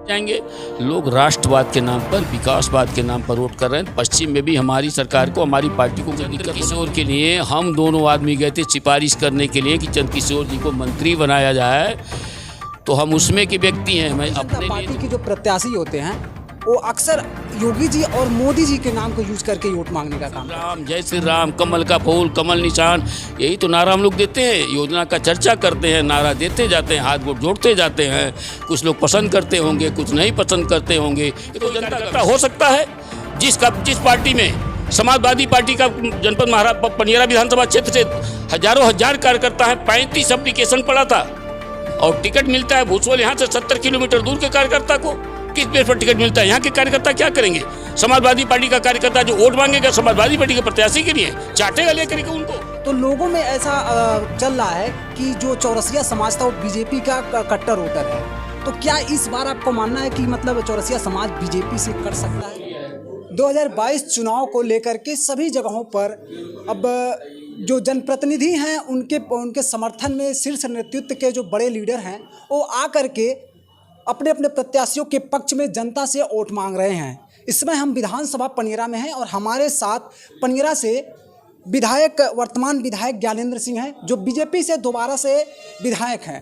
जाएंगे। लोग राष्ट्रवाद के नाम पर, विकासवाद के नाम पर वोट कर रहे हैं। पश्चिम में भी हमारी सरकार को, हमारी पार्टी को चंद्रकिशोर के लिए हम दोनों आदमी गए थे सिफारिश करने के लिए कि चंद्रकिशोर जी को मंत्री बनाया जाए, तो हम उसमें के व्यक्ति हैं। मैं अपने पार्टी के जो प्रत्याशी होते हैं वो अक्सर योगी जी और मोदी जी के नाम को यूज करके वोट मांगने का काम। राम, जय श्री राम, कमल का फूल, कमल निशान, यही तो नारा हम लोग देते हैं। योजना का चर्चा करते हैं, नारा देते जाते हैं, हाथ वोट जोड़ते जाते हैं। कुछ लोग पसंद करते होंगे, कुछ नहीं पसंद करते होंगे। ये तो जनता का हो सकता है। जिस पार्टी में समाजवादी पार्टी का जनपद पनियरा विधानसभा क्षेत्र से हजारों हजार कार्यकर्ता है, 35 एप्लीकेशन पड़ा था और टिकट मिलता है भूसवल यहाँ से 70 किलोमीटर दूर के कार्यकर्ता को। किस बेस पर टिकट मिलता है? यहाँ के कार्यकर्ता क्या करेंगे? समाजवादी पार्टी का कार्यकर्ता जो वोट मांगेगा समाजवादी पार्टी के प्रत्याशी के लिए, चाटेगा लेकर के उनको। तो लोगों में ऐसा चल रहा है कि जो चौरसिया समाज था वो बीजेपी का कट्टर वोटर है। तो क्या इस बार आपको मानना है कि मतलब चौरसिया समाज बीजेपी से कर सकता है? 2022 चुनाव को लेकर के सभी जगहों पर अब जो जनप्रतिनिधि हैं उनके समर्थन में शीर्ष नेतृत्व के जो बड़े लीडर हैं वो आकर के अपने अपने प्रत्याशियों के पक्ष में जनता से वोट मांग रहे हैं। इसमें हम विधानसभा पनियरा में हैं और हमारे साथ पनियरा से वर्तमान विधायक ज्ञानेंद्र सिंह हैं जो बीजेपी से दोबारा से विधायक हैं।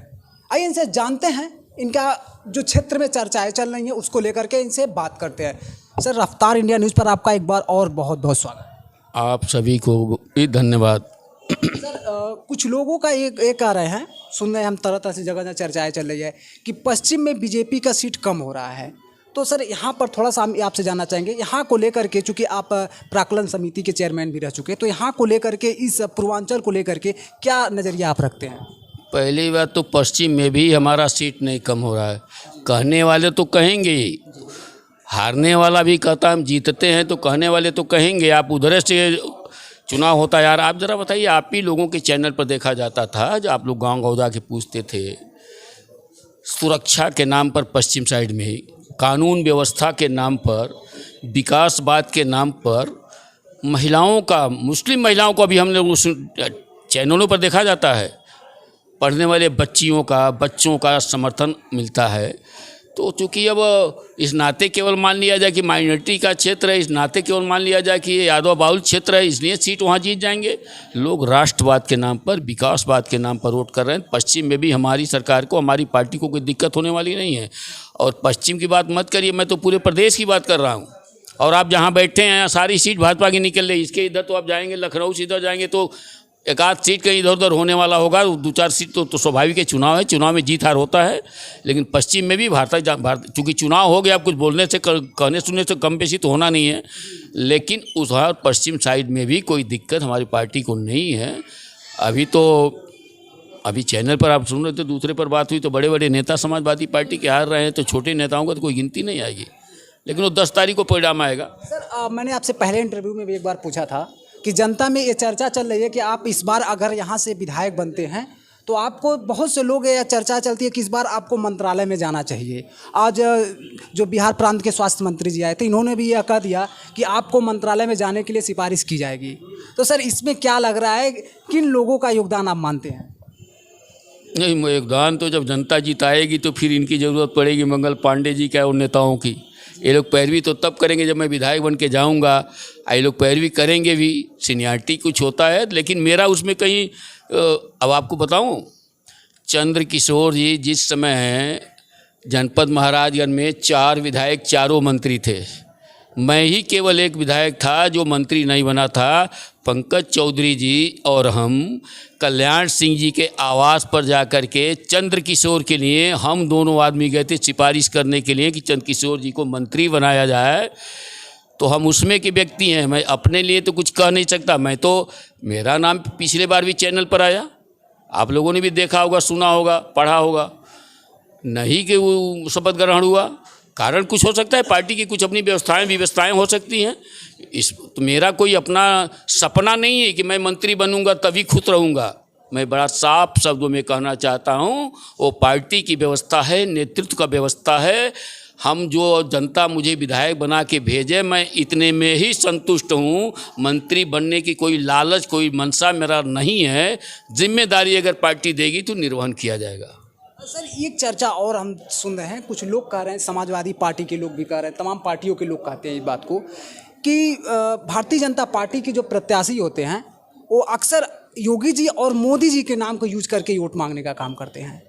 आइए इनसे जानते हैं, इनका जो क्षेत्र में चर्चाएं चल रही हैं उसको लेकर के इनसे बात करते हैं। सर, रफ्तार इंडिया न्यूज़ पर आपका एक बार और बहुत बहुत स्वागत। आप सभी को भी धन्यवाद। सर, कुछ लोगों का एक आ रहे हैं, सुन रहे हैं हम तरह तरह से जगह चर्चाएं चल रही है कि पश्चिम में बीजेपी का सीट कम हो रहा है। तो सर यहाँ पर थोड़ा सा हम आपसे जानना चाहेंगे, यहाँ को लेकर के, चूँकि आप प्राक्कलन समिति के चेयरमैन भी रह चुके हैं, तो यहाँ को लेकर के, इस पूर्वांचल को लेकर के क्या नज़रिया आप रखते हैं? पहली बात तो पश्चिम में भी हमारा सीट नहीं कम हो रहा है। कहने वाले तो कहेंगे ही, हारने वाला भी कहता हम जीतते हैं, तो कहने वाले तो कहेंगे आप उधर से चुनाव होता है। यार आप ज़रा बताइए, आप ही लोगों के चैनल पर देखा जाता था जो आप लोग गाँव गाँव जाके पूछते थे, सुरक्षा के नाम पर पश्चिम साइड में ही, कानून व्यवस्था के नाम पर, विकासवाद के नाम पर महिलाओं का, मुस्लिम महिलाओं को भी हम लोग उस चैनलों पर देखा जाता है, पढ़ने वाले बच्चों का समर्थन मिलता है। तो चूँकि अब इस नाते केवल मान लिया जाए कि माइनॉरिटी का क्षेत्र है, इस नाते केवल मान लिया जाए कि ये यादव बाहुल क्षेत्र है, इसलिए सीट वहाँ जीत जाएंगे। लोग राष्ट्रवाद के नाम पर, विकासवाद के नाम पर वोट कर रहे हैं। पश्चिम में भी हमारी सरकार को, हमारी पार्टी को कोई दिक्कत होने वाली नहीं है। और पश्चिम की बात मत करिए, मैं तो पूरे प्रदेश की बात कर रहा हूँ। और आप जहाँ बैठे हैं सारी सीट भाजपा की निकल रही। इसके इधर तो आप जाएंगे लखनऊ से इधर जाएंगे तो एक आध सीट कहीं इधर उधर होने वाला होगा, 2-4 सीट तो स्वाभाविक है, चुनाव है, चुनाव में जीत हार होता है। लेकिन पश्चिम में भी भारत चूँकि चुनाव हो गया, आप कुछ बोलने से, कहने सुनने से कम बेशी तो होना नहीं है। लेकिन उस पश्चिम साइड में भी कोई दिक्कत हमारी पार्टी को नहीं है। अभी चैनल पर आप सुन रहे थे, दूसरे पर बात हुई तो बड़े बड़े नेता समाजवादी पार्टी के हार रहे हैं, तो छोटे नेताओं का तो कोई गिनती नहीं आएगी। लेकिन वो 10 तारीख को परिणाम आएगा। सर, मैंने आपसे पहले इंटरव्यू में भी एक बार पूछा था कि जनता में ये चर्चा चल रही है कि आप इस बार अगर यहाँ से विधायक बनते हैं तो आपको, बहुत से लोग, ये चर्चा चलती है कि इस बार आपको मंत्रालय में जाना चाहिए। आज जो बिहार प्रांत के स्वास्थ्य मंत्री जी आए थे, इन्होंने भी यह कह दिया कि आपको मंत्रालय में जाने के लिए सिफारिश की जाएगी। तो सर, इसमें क्या लग रहा है, किन लोगों का योगदान आप मानते हैं? नहीं, योगदान तो जब जनता जिताएगी तो फिर इनकी ज़रूरत पड़ेगी मंगल पांडे जी क्या और नेताओं की। ये लोग पैरवी तो तब करेंगे जब मैं विधायक बन के जाऊँगा। ये लोग पैरवी करेंगे भी, सीनियरिटी कुछ होता है, लेकिन मेरा उसमें कहीं, अब आपको बताऊं, चंद्रकिशोर जी जिस समय हैं जनपद महाराजगंज में 4 विधायक, चारों मंत्री थे। मैं ही केवल एक विधायक था जो मंत्री नहीं बना था। पंकज चौधरी जी और हम कल्याण सिंह जी के आवास पर जाकर के चंद्रकिशोर के लिए हम दोनों आदमी गए थे सिफारिश करने के लिए कि चंद्रकिशोर जी को मंत्री बनाया जाए। तो हम उसमें के व्यक्ति हैं, मैं अपने लिए तो कुछ कह नहीं सकता। मेरा नाम पिछले बार भी चैनल पर आया, आप लोगों ने भी देखा होगा, सुना होगा, पढ़ा होगा। नहीं कि वो शपथ ग्रहण हुआ, कारण कुछ हो सकता है, पार्टी की कुछ अपनी व्यवस्थाएं हो सकती हैं। तो मेरा कोई अपना सपना नहीं है कि मैं मंत्री बनूंगा तभी खुश रहूंगा। मैं बड़ा साफ शब्दों में कहना चाहता हूं, वो पार्टी की व्यवस्था है, नेतृत्व का व्यवस्था है। हम जो जनता मुझे विधायक बना के भेजे, मैं इतने में ही संतुष्ट हूँ। मंत्री बनने की कोई लालच, कोई मनसा मेरा नहीं है। जिम्मेदारी अगर पार्टी देगी तो निर्वहन किया जाएगा। सर एक चर्चा और हम सुन रहे हैं, कुछ लोग कह रहे हैं, समाजवादी पार्टी के लोग भी कह रहे हैं, तमाम पार्टियों के लोग कहते हैं इस बात को कि भारतीय जनता पार्टी के जो प्रत्याशी होते हैं वो अक्सर योगी जी और मोदी जी के नाम को यूज करके वोट मांगने का काम करते हैं।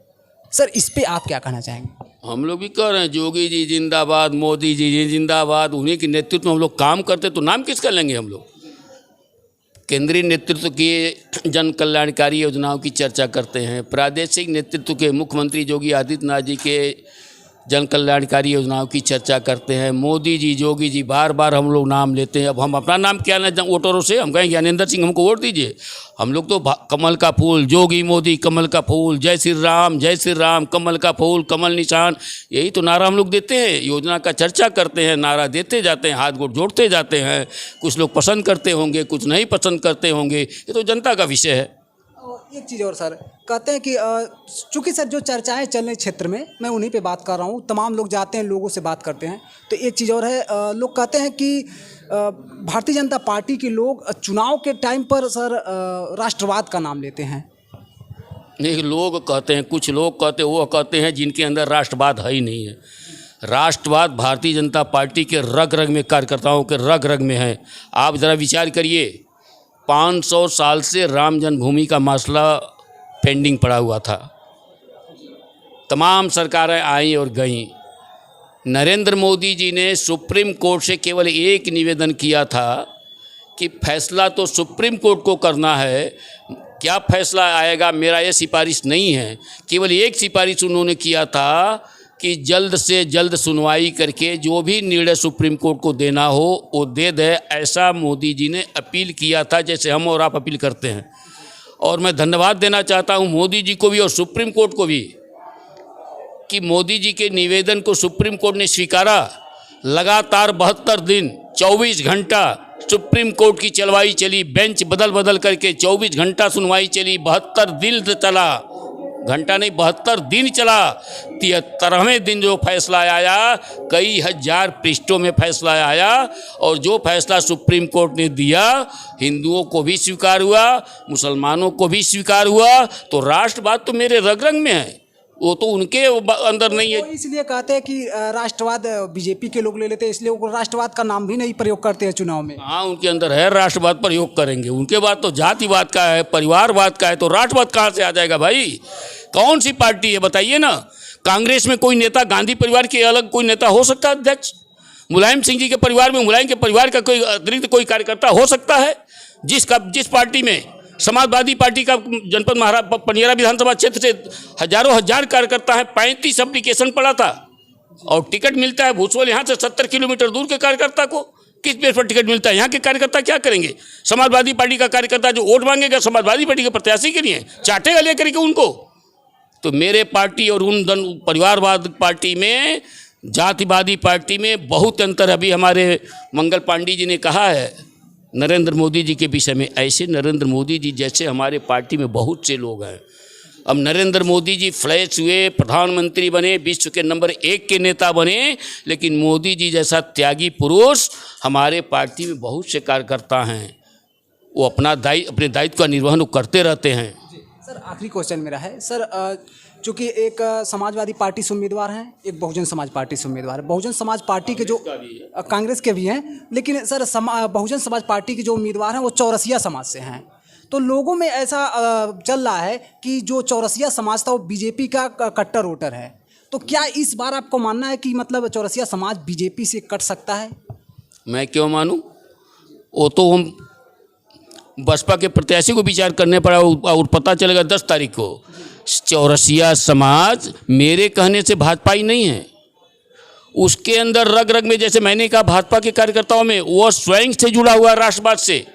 सर इस पे आप क्या कहना चाहेंगे? हम लोग भी कह रहे हैं योगी जी जिंदाबाद, मोदी जी जिंदाबाद, उन्हीं के नेतृत्व में हम लोग काम करते तो नाम किसका लेंगे हम लोग? केंद्रीय नेतृत्व की जन कल्याणकारी योजनाओं की चर्चा करते हैं, प्रादेशिक नेतृत्व के मुख्यमंत्री योगी आदित्यनाथ जी के जन कल्याणकारी योजनाओं की चर्चा करते हैं, मोदी जी योगी जी बार बार हम लोग नाम लेते हैं। अब हम अपना नाम क्या लें वोटरों से? हम कहें ज्ञानेंद्र सिंह हमको वोट दीजिए। हम लोग तो कमल का फूल, योगी मोदी कमल का फूल, जय श्री राम कमल का फूल, कमल निशान, यही तो नारा हम लोग देते हैं। योजना का चर्चा करते हैं, नारा देते जाते हैं, हाथ गोड़ जोड़ते जाते हैं। कुछ लोग पसंद करते होंगे, कुछ नहीं पसंद करते होंगे, ये तो जनता का विषय है। एक चीज़ और सर, कहते हैं कि चूँकि सर जो चर्चाएं चल रही क्षेत्र में, मैं उन्हीं पे बात कर रहा हूँ, तमाम लोग जाते हैं, लोगों से बात करते हैं, तो एक चीज़ और है, लोग कहते हैं कि भारतीय जनता पार्टी के लोग चुनाव के टाइम पर सर राष्ट्रवाद का नाम लेते हैं। नहीं, लोग कहते हैं, कुछ लोग कहते हैं, वो कहते हैं जिनके अंदर राष्ट्रवाद है ही नहीं है। राष्ट्रवाद भारतीय जनता पार्टी के रग रग में, कार्यकर्ताओं के रग रग में है। आप ज़रा विचार करिए, 500 साल से राम जन्मभूमि का मसला पेंडिंग पड़ा हुआ था। तमाम सरकारें आईं और गईं। नरेंद्र मोदी जी ने सुप्रीम कोर्ट से केवल एक निवेदन किया था कि फैसला तो सुप्रीम कोर्ट को करना है, क्या फैसला आएगा मेरा ये सिफारिश नहीं है। केवल एक सिफारिश उन्होंने किया था कि जल्द से जल्द सुनवाई करके जो भी निर्णय सुप्रीम कोर्ट को देना हो वो दे दे, ऐसा मोदी जी ने अपील किया था, जैसे हम और आप अपील करते हैं। और मैं धन्यवाद देना चाहता हूं मोदी जी को भी और सुप्रीम कोर्ट को भी कि मोदी जी के निवेदन को सुप्रीम कोर्ट ने स्वीकारा। लगातार 72 दिन 24 घंटा सुप्रीम कोर्ट की चलवाई चली, बेंच बदल बदल करके 24 घंटा सुनवाई चली, 72 दिन चला, घंटा नहीं 72 दिन चला। 73वें दिन जो फैसला आया, कई हजार पृष्ठों में फैसला आया, और जो फैसला सुप्रीम कोर्ट ने दिया हिंदुओं को भी स्वीकार हुआ, मुसलमानों को भी स्वीकार हुआ। तो राष्ट्रवाद तो मेरे रग रग में है, वो तो उनके अंदर नहीं है। तो इसलिए कहते हैं कि राष्ट्रवाद बीजेपी के लोग ले लेते हैं, इसलिए वो राष्ट्रवाद का नाम भी नहीं प्रयोग करते हैं चुनाव में। हाँ, उनके अंदर है, राष्ट्रवाद प्रयोग करेंगे। उनके बाद तो जातिवाद का है, परिवारवाद का है, तो राष्ट्रवाद कहाँ से आ जाएगा भाई? कौन सी पार्टी है बताइए ना? कांग्रेस में कोई नेता, गांधी परिवार के अलग कोई नेता हो सकता है अध्यक्ष? मुलायम सिंह जी के परिवार में मुलायम के परिवार का कोई अतिरिक्त कोई कार्यकर्ता हो सकता है? जिस पार्टी में समाजवादी पार्टी का जनपद पनियरा विधानसभा क्षेत्र से हजारों हजार कार्यकर्ता हैं, 35 एप्लीकेशन पड़ा था और टिकट मिलता है भूसवल यहाँ से 70 किलोमीटर दूर के कार्यकर्ता को। किस बेस पर टिकट मिलता है? यहाँ के कार्यकर्ता क्या करेंगे? समाजवादी पार्टी का कार्यकर्ता जो वोट मांगेगा समाजवादी पार्टी के प्रत्याशी के लिए, चाटेगा लेकर के उनको। तो मेरे पार्टी और उन परिवारवाद पार्टी में, जातिवादी पार्टी में बहुत अंतर। अभी हमारे मंगल पांडे जी ने कहा है नरेंद्र मोदी जी के विषय में, ऐसे नरेंद्र मोदी जी जैसे हमारे पार्टी में बहुत से लोग हैं। अब नरेंद्र मोदी जी फ्लैश हुए, प्रधानमंत्री बने, विश्व के नंबर 1 के नेता बने, लेकिन मोदी जी जैसा त्यागी पुरुष हमारे पार्टी में बहुत से कार्यकर्ता हैं। वो अपने दायित्व का निर्वहन करते रहते हैं। सर आखिरी क्वेश्चन मेरा है सर, चूँकि एक समाजवादी पार्टी से उम्मीदवार हैं, एक बहुजन समाज पार्टी से उम्मीदवार है। बहुजन समाज पार्टी के जो कांग्रेस के भी हैं, लेकिन सर बहुजन समाज पार्टी के जो उम्मीदवार हैं वो चौरसिया समाज से हैं। तो लोगों में ऐसा चल रहा है कि जो चौरसिया समाज था वो बीजेपी का कट्टर वोटर है। तो क्या इस बार आपको मानना है कि मतलब चौरसिया समाज बीजेपी से कट सकता है? मैं क्यों मानूं? वो तो हम बसपा के प्रत्याशी को विचार करने पड़ा और पता चलेगा 10 तारीख को। चौरसिया समाज मेरे कहने से भाजपाई नहीं है, उसके अंदर रग रग में, जैसे मैंने कहा भाजपा के कार्यकर्ताओं में, वो स्वयं से जुड़ा हुआ राष्ट्रवाद से,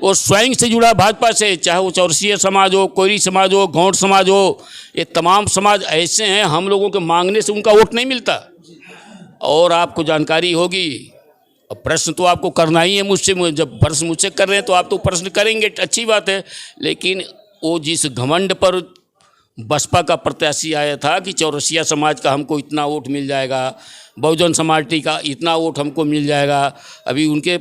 वो स्वयं से जुड़ा भाजपा से। चाहे वो चौरसिया समाज हो, कोयरी समाज हो, गौंड समाज हो, ये तमाम समाज ऐसे हैं, हम लोगों के मांगने से उनका वोट नहीं मिलता। और आपको जानकारी होगी, अब प्रश्न तो आपको करना ही है मुझसे, जब प्रश्न मुझसे कर रहे हैं तो आप तो प्रश्न करेंगे, अच्छी बात है। लेकिन वो जिस घमंड पर बसपा का प्रत्याशी आया था कि चौरसिया समाज का हमको इतना वोट मिल जाएगा, बहुजन समाज पार्टी का इतना वोट हमको मिल जाएगा, अभी उनके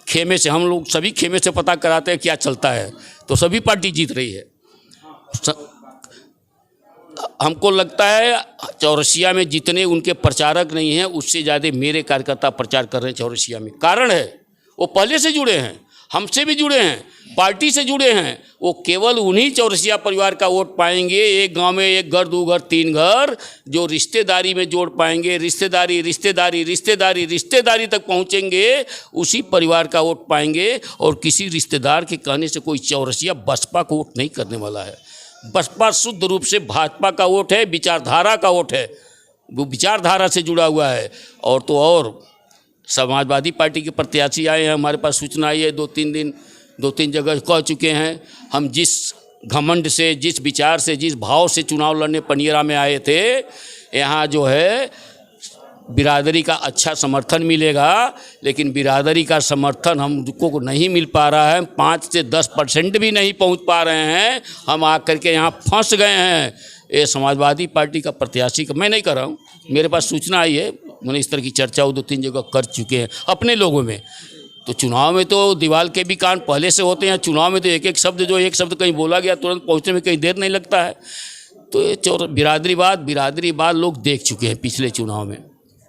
खेमे से, हम लोग सभी खेमे से पता कराते हैं क्या चलता है, तो सभी पार्टी जीत रही है। हमको लगता है चौरसिया में जितने उनके प्रचारक नहीं हैं उससे ज़्यादा मेरे कार्यकर्ता प्रचार कर रहे हैं चौरसिया में। कारण है वो पहले से जुड़े हैं, हमसे भी जुड़े हैं, पार्टी से जुड़े हैं। वो केवल उन्हीं चौरसिया परिवार का वोट पाएंगे, एक गांव में एक घर, दो घर, तीन घर, जो रिश्तेदारी में जोड़ पाएंगे, रिश्तेदारी रिश्तेदारी रिश्तेदारी रिश्तेदारी तक पहुंचेंगे, उसी परिवार का वोट पाएंगे। और किसी रिश्तेदार के कहने से कोई चौरसिया बसपा को वोट नहीं करने वाला है। बसपा शुद्ध रूप से भाजपा का वोट है, विचारधारा का वोट है, वो विचारधारा से जुड़ा हुआ है। और तो और समाजवादी पार्टी के प्रत्याशी आए हैं, हमारे पास सूचना आई है, दो तीन जगह कह चुके हैं। हम जिस घमंड से, जिस विचार से, जिस भाव से चुनाव लड़ने पनियरा में आए थे, यहाँ जो है बिरादरी का अच्छा समर्थन मिलेगा, लेकिन बिरादरी का समर्थन हमको नहीं मिल पा रहा है। 5 से 10% भी नहीं पहुँच पा रहे हैं। हम आकर के यहाँ फंस गए हैं। ये समाजवादी पार्टी का प्रत्याशी का मैं नहीं कर रहा हूँ, मेरे पास सूचना आई है, मैंने इस तरह की चर्चा 2-3 जगह कर चुके हैं अपने लोगों में। तो चुनाव में तो दीवार के भी कान पहले से होते हैं, चुनाव में तो एक शब्द कहीं बोला गया तुरंत पहुंचने में कहीं देर नहीं लगता है। तो ये बिरादरीवाद लोग देख चुके हैं पिछले चुनाव में।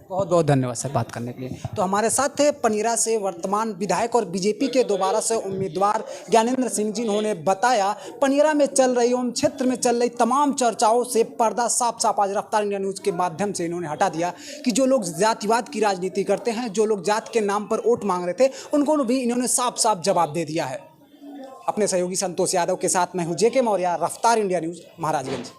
बहुत बहुत धन्यवाद सर बात करने के लिए। तो हमारे साथ थे पनियरा से वर्तमान विधायक और बीजेपी के दोबारा से उम्मीदवार ज्ञानेंद्र सिंह जी। उन्होंने बताया पनियरा में चल रही, उन क्षेत्र में चल रही तमाम चर्चाओं से पर्दा साफ साफ आज रफ्तार इंडिया न्यूज़ के माध्यम से इन्होंने हटा दिया कि जो लोग जातिवाद की राजनीति करते हैं, जो लोग जात के नाम पर वोट मांग रहे थे, उनको भी इन्होंने साफ साफ जवाब दे दिया है। अपने सहयोगी संतोष यादव के साथ मैं हूँ JK मौर्य, रफ्तार इंडिया न्यूज़, महाराजगंज।